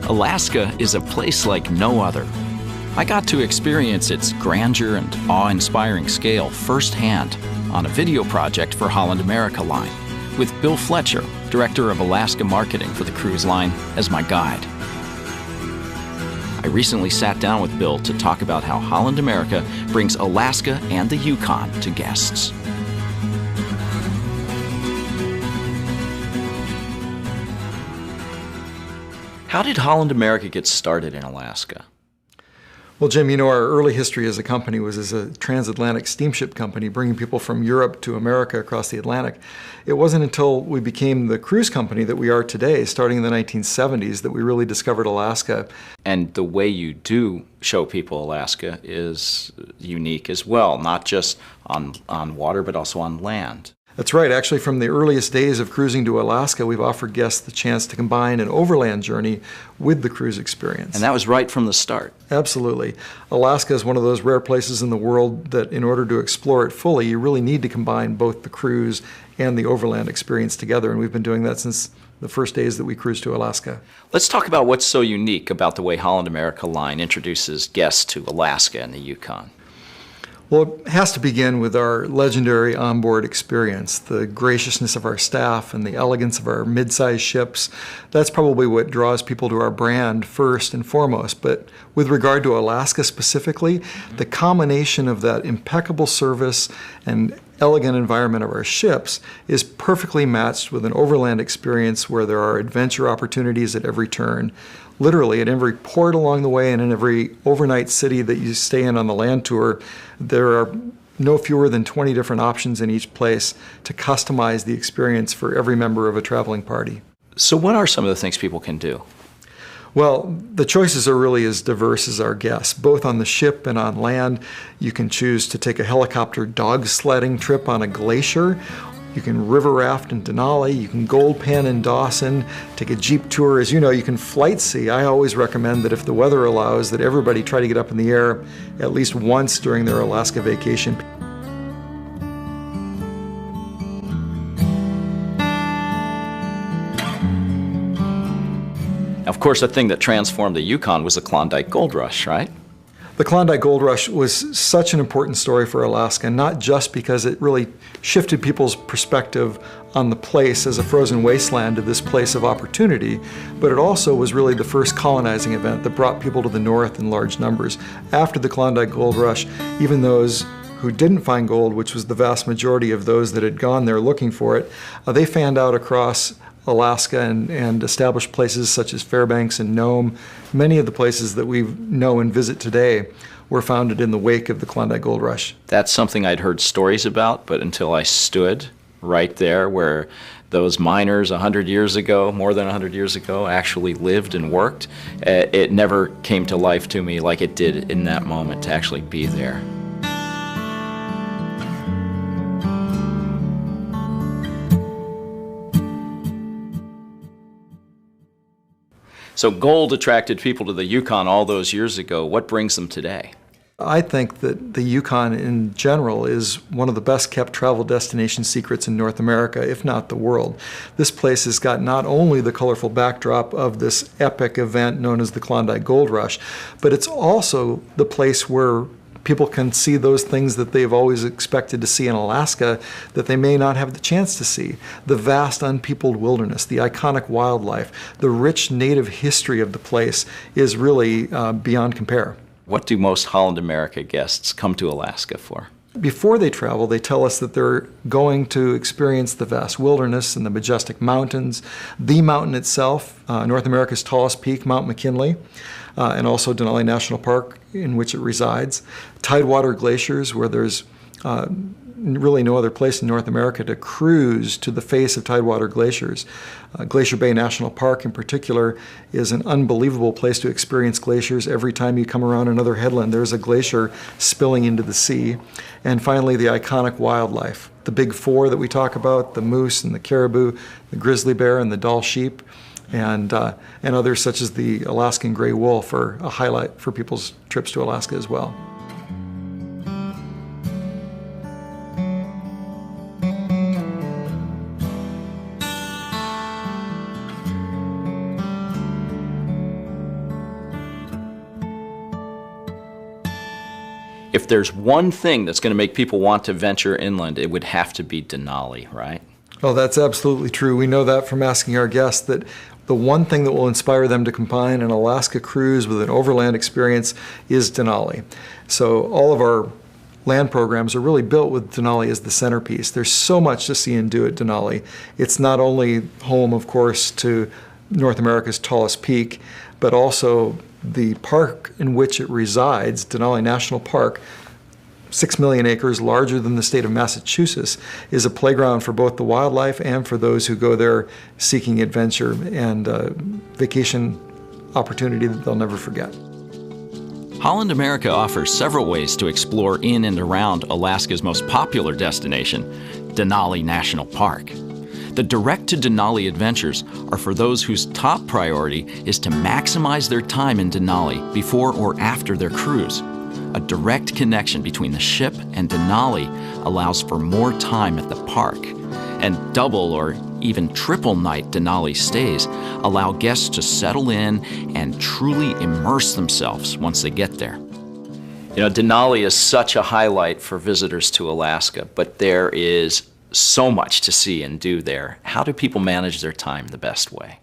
Alaska is a place like no other. I got to experience its grandeur and awe-inspiring scale firsthand on a video project for Holland America Line, with Bill Fletcher, Director of Alaska Marketing for the cruise line, as my guide. I recently sat down with Bill to talk about how Holland America brings Alaska and the Yukon to guests. How did Holland America get started in Alaska? Well, Jim, our early history as a company was as a transatlantic steamship company, bringing people from Europe to America across the Atlantic. It wasn't until we became the cruise company that we are today, starting in the 1970s, that we really discovered Alaska. And the way you do show people Alaska is unique as well, not just on water, but also on land. That's right. Actually, from the earliest days of cruising to Alaska, we've offered guests the chance to combine an overland journey with the cruise experience. And that was right from the start. Absolutely. Alaska is one of those rare places in the world that in order to explore it fully, you really need to combine both the cruise and the overland experience together. And we've been doing that since the first days that we cruised to Alaska. Let's talk about what's so unique about the way Holland America Line introduces guests to Alaska and the Yukon. Well, it has to begin with our legendary onboard experience, the graciousness of our staff and the elegance of our mid-sized ships. That's probably what draws people to our brand first and foremost. But with regard to Alaska specifically, the combination of that impeccable service and elegant environment of our ships is perfectly matched with an overland experience where there are adventure opportunities at every turn. Literally, at every port along the way and in every overnight city that you stay in on the land tour, there are no fewer than 20 different options in each place to customize the experience for every member of a traveling party. So what are some of the things people can do? Well, the choices are really as diverse as our guests. Both on the ship and on land, you can choose to take a helicopter dog sledding trip on a glacier. You can river raft in Denali, you can gold pan in Dawson, take a Jeep tour. As you know, you can flight see. I always recommend that if the weather allows, that everybody try to get up in the air at least once during their Alaska vacation. Of course, the thing that transformed the Yukon was the Klondike Gold Rush, right? The Klondike Gold Rush was such an important story for Alaska, not just because it really shifted people's perspective on the place as a frozen wasteland to this place of opportunity, but it also was really the first colonizing event that brought people to the north in large numbers. After the Klondike Gold Rush, even those who didn't find gold, which was the vast majority of those that had gone there looking for it, they fanned out across Alaska and established places such as Fairbanks and Nome. Many of the places that we know and visit today were founded in the wake of the Klondike Gold Rush. That's something I'd heard stories about, but until I stood right there where those miners 100 years ago, more than 100 years ago, actually lived and worked, it never came to life to me like it did in that moment to actually be there. So gold attracted people to the Yukon all those years ago. What brings them today? I think that the Yukon in general is one of the best kept travel destination secrets in North America, if not the world. This place has got not only the colorful backdrop of this epic event known as the Klondike Gold Rush, but it's also the place where people can see those things that they've always expected to see in Alaska that they may not have the chance to see. The vast unpeopled wilderness, the iconic wildlife, the rich native history of the place is really beyond compare. What do most Holland America guests come to Alaska for? Before they travel, they tell us that they're going to experience the vast wilderness and the majestic mountains, the mountain itself, North America's tallest peak, Mount McKinley, and also Denali National Park, in which it resides. Tidewater glaciers, where there's really no other place in North America to cruise to the face of tidewater glaciers. Glacier Bay National Park in particular is an unbelievable place to experience glaciers. Every time you come around another headland, there's a glacier spilling into the sea. And finally, the iconic wildlife. The big four that we talk about, the moose and the caribou, the grizzly bear and the Dall sheep, and others such as the Alaskan gray wolf are a highlight for people's trips to Alaska as well. If there's one thing that's going to make people want to venture inland, it would have to be Denali, right? Oh, that's absolutely true. We know that from asking our guests that the one thing that will inspire them to combine an Alaska cruise with an overland experience is Denali. So all of our land programs are really built with Denali as the centerpiece. There's so much to see and do at Denali. It's not only home, of course, to North America's tallest peak, but also the park in which it resides, Denali National Park, 6 million acres, larger than the state of Massachusetts, is a playground for both the wildlife and for those who go there seeking adventure and vacation opportunity that they'll never forget. Holland America offers several ways to explore in and around Alaska's most popular destination, Denali National Park. The direct-to-Denali adventures are for those whose top priority is to maximize their time in Denali before or after their cruise. A direct connection between the ship and Denali allows for more time at the park, and double or even triple night Denali stays allow guests to settle in and truly immerse themselves once they get there. You know, Denali is such a highlight for visitors to Alaska, but there is so much to see and do there. How do people manage their time the best way?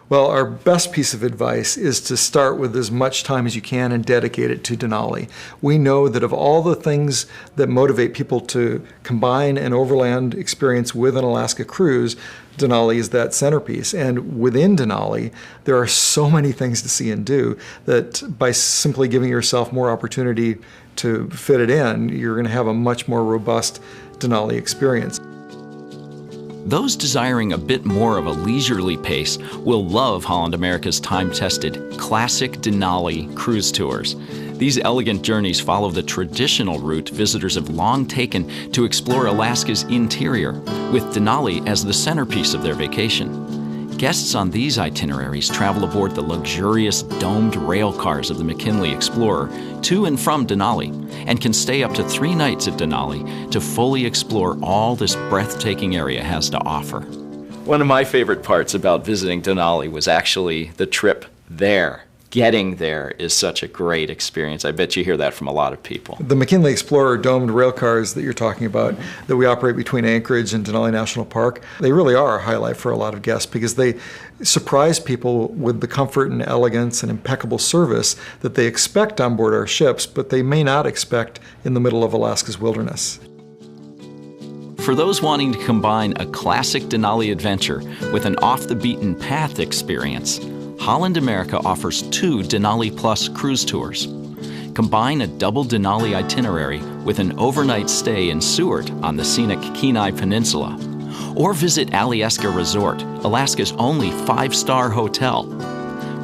Well, our best piece of advice is to start with as much time as you can and dedicate it to Denali. We know that of all the things that motivate people to combine an overland experience with an Alaska cruise, Denali is that centerpiece. And within Denali, there are so many things to see and do that by simply giving yourself more opportunity to fit it in, you're going to have a much more robust Denali experience. Those desiring a bit more of a leisurely pace will love Holland America's time-tested Classic Denali cruise tours. These elegant journeys follow the traditional route visitors have long taken to explore Alaska's interior, with Denali as the centerpiece of their vacation. Guests on these itineraries travel aboard the luxurious domed rail cars of the McKinley Explorer to and from Denali, and can stay up to 3 nights at Denali to fully explore all this breathtaking area has to offer. One of my favorite parts about visiting Denali was actually the trip there. Getting there is such a great experience. I bet you hear that from a lot of people. The McKinley Explorer domed rail cars that you're talking about, that we operate between Anchorage and Denali National Park, they really are a highlight for a lot of guests because they surprise people with the comfort and elegance and impeccable service that they expect on board our ships, but they may not expect in the middle of Alaska's wilderness. For those wanting to combine a classic Denali adventure with an off-the-beaten-path experience, Holland America offers 2 Denali Plus cruise tours. Combine a double Denali itinerary with an overnight stay in Seward on the scenic Kenai Peninsula, or visit Alyeska Resort, Alaska's only 5-star hotel.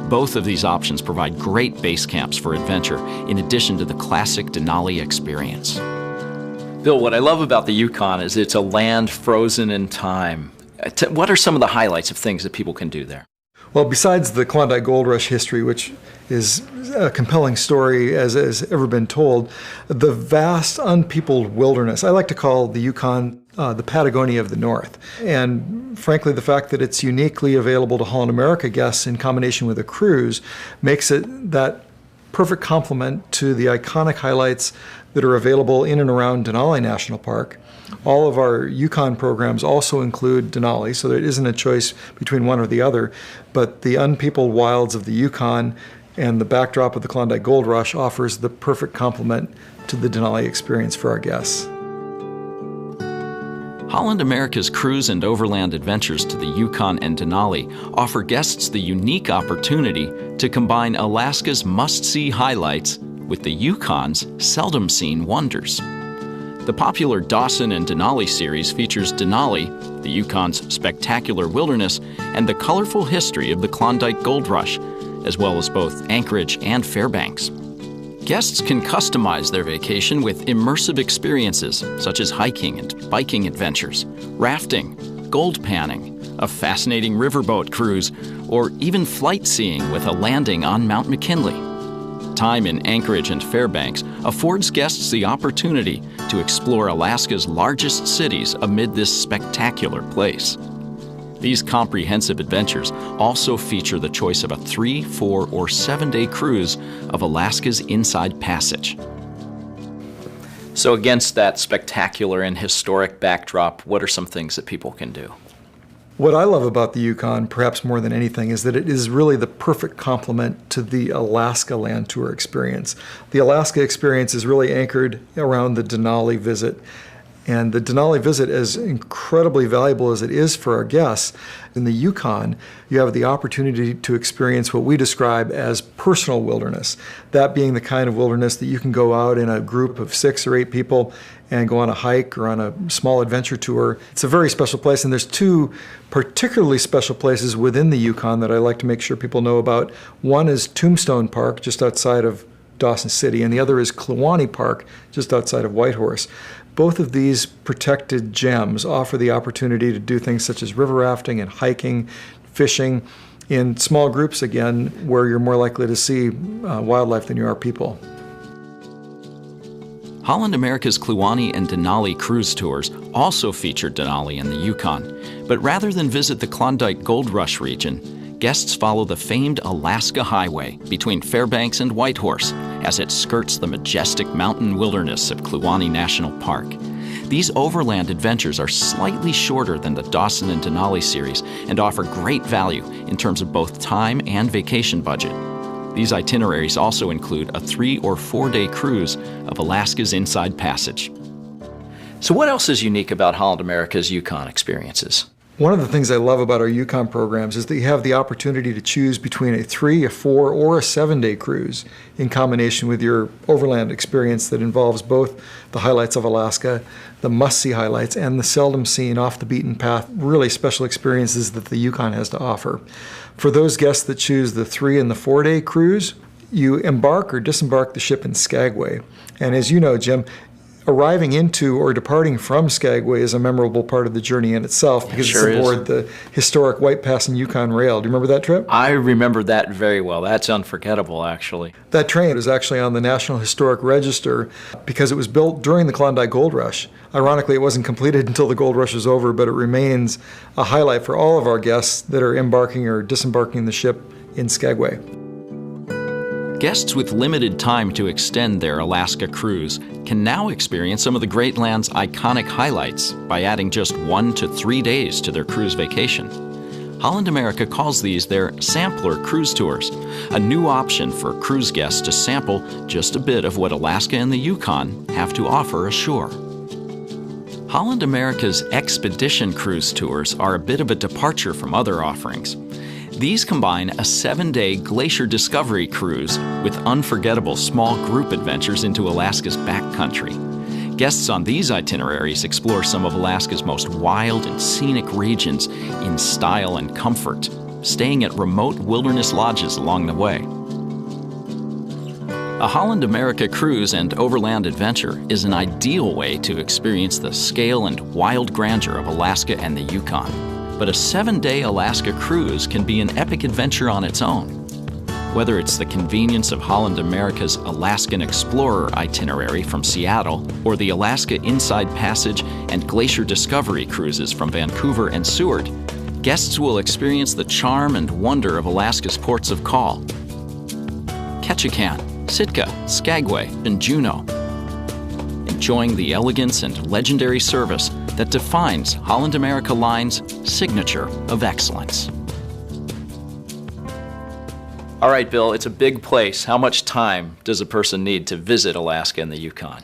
Both of these options provide great base camps for adventure in addition to the classic Denali experience. Bill, what I love about the Yukon is it's a land frozen in time. What are some of the highlights of things that people can do there? Well, besides the Klondike Gold Rush history, which is a compelling story as has ever been told, the vast unpeopled wilderness, I like to call the Yukon the Patagonia of the North. And frankly, the fact that it's uniquely available to Holland America guests in combination with a cruise makes it that perfect complement to the iconic highlights that are available in and around Denali National Park. All of our Yukon programs also include Denali, so there isn't a choice between one or the other, but the unpeopled wilds of the Yukon and the backdrop of the Klondike Gold Rush offers the perfect complement to the Denali experience for our guests. Holland America's cruise and overland adventures to the Yukon and Denali offer guests the unique opportunity to combine Alaska's must-see highlights with the Yukon's seldom-seen wonders. The popular Dawson and Denali series features Denali, the Yukon's spectacular wilderness, and the colorful history of the Klondike Gold Rush, as well as both Anchorage and Fairbanks. Guests can customize their vacation with immersive experiences such as hiking and biking adventures, rafting, gold panning, a fascinating riverboat cruise, or even flight seeing with a landing on Mount McKinley. Time in Anchorage and Fairbanks affords guests the opportunity to explore Alaska's largest cities amid this spectacular place. These comprehensive adventures also feature the choice of a 3-, 4-, or 7-day cruise of Alaska's Inside Passage. So against that spectacular and historic backdrop, what are some things that people can do? What I love about the Yukon, perhaps more than anything, is that it is really the perfect complement to the Alaska Land Tour experience. The Alaska experience is really anchored around the Denali visit. And the Denali visit, as incredibly valuable as it is for our guests, in the Yukon, you have the opportunity to experience what we describe as personal wilderness. That being the kind of wilderness that you can go out in a group of 6 or 8 people and go on a hike or on a small adventure tour. It's a very special place, and there's 2 particularly special places within the Yukon that I like to make sure people know about. One is Tombstone Park, just outside of Dawson City, and the other is Kluane Park, just outside of Whitehorse. Both of these protected gems offer the opportunity to do things such as river rafting and hiking, fishing, in small groups again, where you're more likely to see wildlife than you are people. Holland America's Kluane and Denali cruise tours also feature Denali in the Yukon, but rather than visit the Klondike Gold Rush region, guests follow the famed Alaska Highway between Fairbanks and Whitehorse as it skirts the majestic mountain wilderness of Kluane National Park. These overland adventures are slightly shorter than the Dawson and Denali series and offer great value in terms of both time and vacation budget. These itineraries also include a 3- or 4-day cruise of Alaska's Inside Passage. So what else is unique about Holland America's Yukon experiences? One of the things I love about our Yukon programs is that you have the opportunity to choose between a 3, a 4, or a 7-day cruise in combination with your overland experience that involves both the highlights of Alaska, the must-see highlights, and the seldom seen, off-the-beaten-path, really special experiences that the Yukon has to offer. For those guests that choose the 3- and the 4-day cruise, you embark or disembark the ship in Skagway. And as you know, Jim, arriving into or departing from Skagway is a memorable part of the journey in itself because it's aboard the historic White Pass and Yukon Rail. Do you remember that trip? I remember that very well. That's unforgettable, actually. That train is actually on the National Historic Register because it was built during the Klondike Gold Rush. Ironically, it wasn't completed until the gold rush was over, but it remains a highlight for all of our guests that are embarking or disembarking the ship in Skagway. Guests with limited time to extend their Alaska cruise can now experience some of the Great Land's iconic highlights by adding just 1 to 3 days to their cruise vacation. Holland America calls these their sampler cruise tours, a new option for cruise guests to sample just a bit of what Alaska and the Yukon have to offer ashore. Holland America's expedition cruise tours are a bit of a departure from other offerings. These combine a 7-day glacier discovery cruise with unforgettable small group adventures into Alaska's backcountry. Guests on these itineraries explore some of Alaska's most wild and scenic regions in style and comfort, staying at remote wilderness lodges along the way. A Holland America cruise and overland adventure is an ideal way to experience the scale and wild grandeur of Alaska and the Yukon. But a 7-day Alaska cruise can be an epic adventure on its own. Whether it's the convenience of Holland America's Alaskan Explorer itinerary from Seattle, or the Alaska Inside Passage and Glacier Discovery cruises from Vancouver and Seward, guests will experience the charm and wonder of Alaska's ports of call: Ketchikan, Sitka, Skagway, and Juneau. Enjoying the elegance and legendary service that defines Holland America Line's signature of excellence. All right, Bill, it's a big place. How much time does a person need to visit Alaska and the Yukon?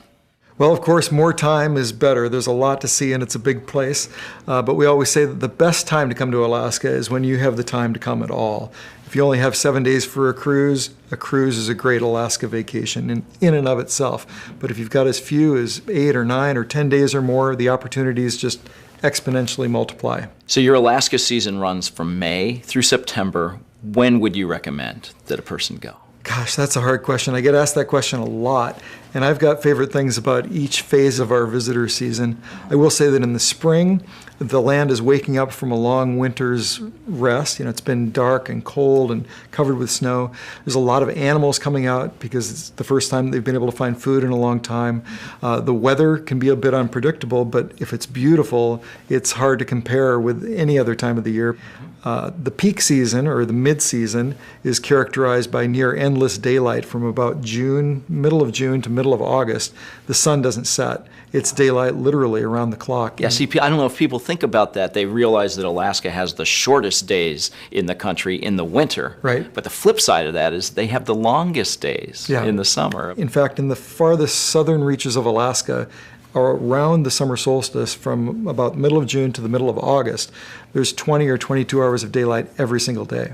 Well, of course, more time is better. There's a lot to see, and it's a big place. But we always say that the best time to come to Alaska is when you have the time to come at all. If you only have 7 days for a cruise is a great Alaska vacation in and of itself. But if you've got as few as 8 or 9 or 10 days or more, the opportunities just exponentially multiply. So your Alaska season runs from May through September. When would you recommend that a person go? Gosh, that's a hard question. I get asked that question a lot, and I've got favorite things about each phase of our visitor season. I will say that in the spring, the land is waking up from a long winter's rest. You know, it's been dark and cold and covered with snow. There's a lot of animals coming out because it's the first time they've been able to find food in a long time. The weather can be a bit unpredictable, but if it's beautiful, it's hard to compare with any other time of the year. The peak season, or the mid-season, is characterized by near endless daylight from about June, middle of June to middle middle of August, the sun doesn't set. It's daylight literally around the clock. Yeah, see, I don't know if people think about that. They realize that Alaska has the shortest days in the country in the winter. Right. But the flip side of that is they have the longest days in the summer. In fact, in the farthest southern reaches of Alaska, or around the summer solstice from about the middle of June to the middle of August, there's 20 or 22 hours of daylight every single day.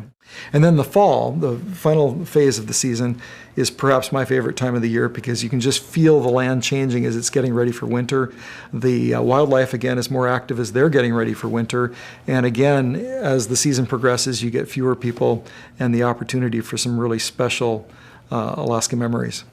And then the fall, the final phase of the season, is perhaps my favorite time of the year because you can just feel the land changing as it's getting ready for winter. The wildlife, again, is more active as they're getting ready for winter. And again, as the season progresses, you get fewer people and the opportunity for some really special Alaska memories.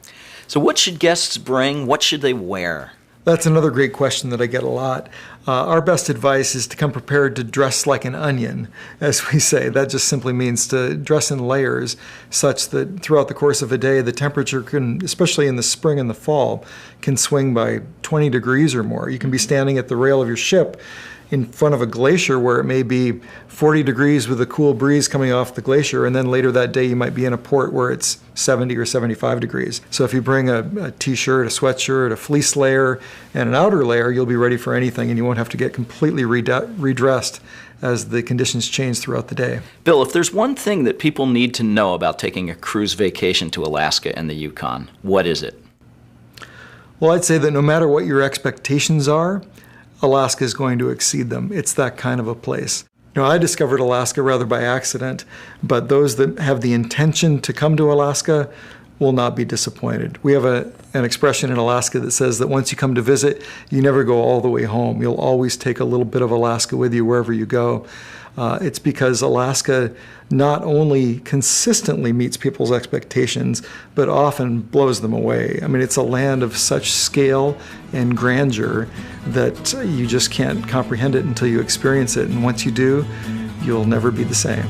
So what should guests bring? What should they wear? That's another great question that I get a lot. Our best advice is to come prepared to dress like an onion, as we say. That just simply means to dress in layers such that throughout the course of a day, the temperature can, especially in the spring and the fall, can swing by 20 degrees or more. You can be standing at the rail of your ship in front of a glacier where it may be 40 degrees with a cool breeze coming off the glacier, and then later that day you might be in a port where it's 70 or 75 degrees. So if you bring a t-shirt, a sweatshirt, a fleece layer, and an outer layer, you'll be ready for anything, and you won't have to get completely redressed as the conditions change throughout the day. Bill, if there's one thing that people need to know about taking a cruise vacation to Alaska and the Yukon, what is it? Well, I'd say that no matter what your expectations are, Alaska is going to exceed them. It's that kind of a place. You know, I discovered Alaska rather by accident, but those that have the intention to come to Alaska will not be disappointed. We have an expression in Alaska that says that once you come to visit, you never go all the way home. You'll always take a little bit of Alaska with you wherever you go. It's because Alaska not only consistently meets people's expectations, but often blows them away. I mean, it's a land of such scale and grandeur that you just can't comprehend it until you experience it. And once you do, you'll never be the same.